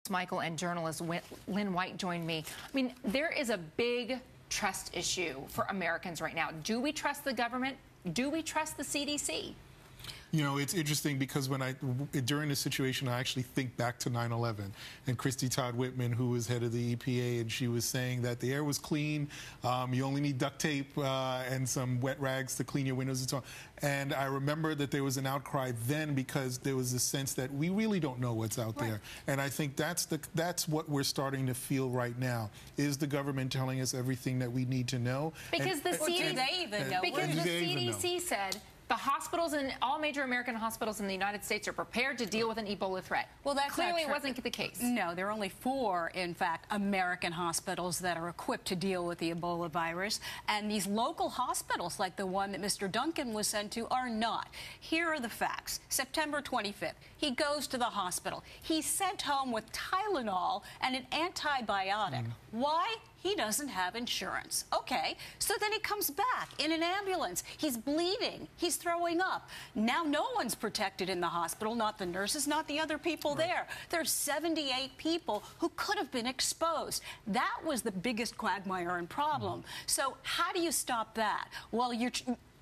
Michael and journalist Lynn White joined me. I mean, there is a big trust issue for Americans right now. Do we trust the government? Do we trust the CDC? You know, it's interesting because during this situation, I actually think back to 9/11 and Christy Todd Whitman, who was head of the EPA, and she was saying that the air was clean. You only need duct tape and some wet rags to clean your windows and so on. And I remember that there was an outcry then because there was a sense that we really don't know what's out there. And I think that's what we're starting to feel right now. Is the government telling us everything that we need to know? Because the CDC said the hospitals and all major American hospitals in the United States are prepared to deal with an Ebola threat. Well, that's clearly wasn't the case. No, there are only 4, in fact, American hospitals that are equipped to deal with the Ebola virus. And these local hospitals, like the one that Mr. Duncan was sent to, are not. Here are the facts. September 25th, he goes to the hospital. He's sent home with Tylenol and an antibiotic. Why? He doesn't have insurance. Okay, so then he comes back in an ambulance. He's bleeding. He's throwing up. Now no one's protected in the hospital, not the nurses, not the other people there. There's 78 people who could have been exposed. That was the biggest quagmire and problem. So how do you stop that? Well,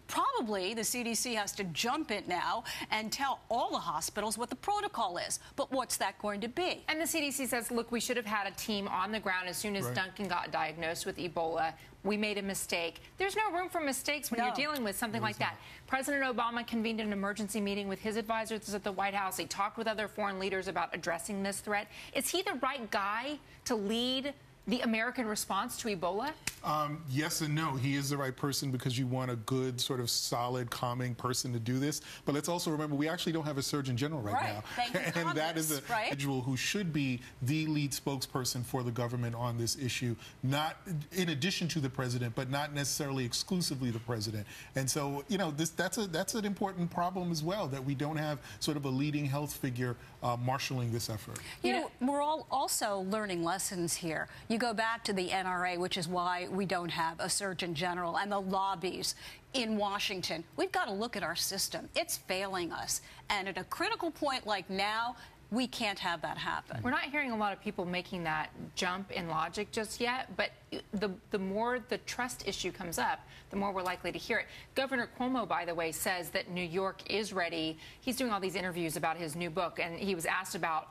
probably the CDC has to jump in now and tell all the hospitals what the protocol is. But what's that going to be? And the CDC says, look, we should have had a team on the ground as soon as Duncan got diagnosed with Ebola. We made a mistake. There's no room for mistakes when you're dealing with something like that. President Obama convened an emergency meeting with his advisors at the White House. He talked with other foreign leaders about addressing this threat. Is he the right guy to lead the American response to Ebola? Yes and no. He is the right person because you want a good, sort of solid, calming person to do this. But let's also remember, we actually don't have a Surgeon General right now. And that is an individual who should be the lead spokesperson for the government on this issue, not in addition to the president, but not necessarily exclusively the president. And so, you know, that's an important problem as well, that we don't have sort of a leading health figure marshaling this effort. You know, we're all also learning lessons here. You go back to the NRA, which is why we don't have a Surgeon General, and the lobbies in Washington. We've got to look at our system. It's failing us. And at a critical point like now, we can't have that happen. We're not hearing a lot of people making that jump in logic just yet, but the more the trust issue comes up, the more we're likely to hear it. Governor Cuomo, by the way, says that New York is ready. He's doing all these interviews about his new book, and he was asked about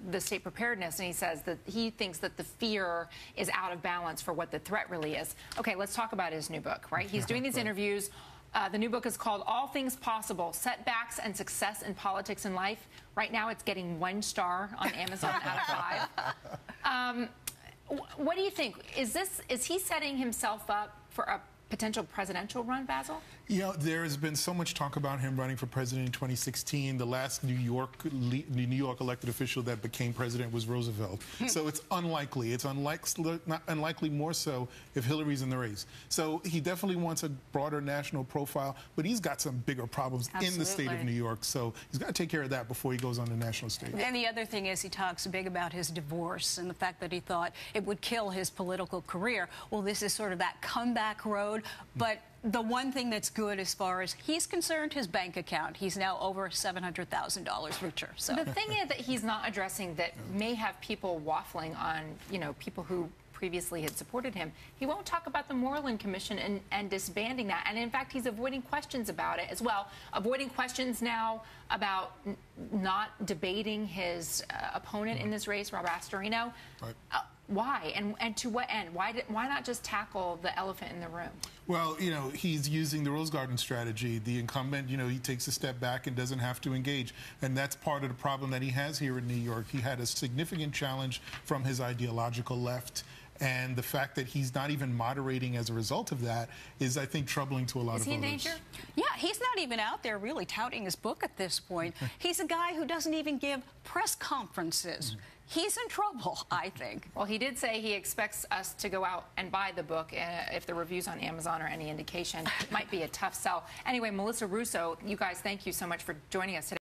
the state preparedness, and he says that he thinks that the fear is out of balance for what the threat really is. Okay, let's talk about his new book, right? He's doing these interviews. The new book is called All Things Possible, Setbacks and Success in Politics and Life. Right now it's getting 1 star on Amazon out of 5. What do you think? Is he setting himself up for a potential presidential run, Basil? You know, there has been so much talk about him running for president in 2016. The last New York elected official that became president was Roosevelt. So it's unlikely. It's unlikely more so if Hillary's in the race. So he definitely wants a broader national profile, but he's got some bigger problems in the state of New York. So he's got to take care of that before he goes on the national stage. And the other thing is he talks big about his divorce and the fact that he thought it would kill his political career. Well, this is sort of that comeback road. But the one thing that's good as far as he's concerned, his bank account, he's now over $700,000 richer. So the thing is that he's not addressing that may have people waffling on, you know, people who previously had supported him. He won't talk about the Moreland Commission and disbanding that. And in fact, he's avoiding questions about it as well, avoiding questions now about not debating his opponent in this race, Rob Astorino. Why? And to what end? Why not just tackle the elephant in the room? Well, you know, he's using the Rose Garden strategy. The incumbent, you know, he takes a step back and doesn't have to engage. And that's part of the problem that he has here in New York. He had a significant challenge from his ideological left. And the fact that he's not even moderating as a result of that is, I think, troubling to a lot of voters. Is he in danger? Yeah, he's not even out there really touting his book at this point. He's a guy who doesn't even give press conferences. He's in trouble, I think. Well, he did say he expects us to go out and buy the book if the reviews on Amazon are any indication. It might be a tough sell. Anyway, Melissa Russo, you guys, thank you so much for joining us today.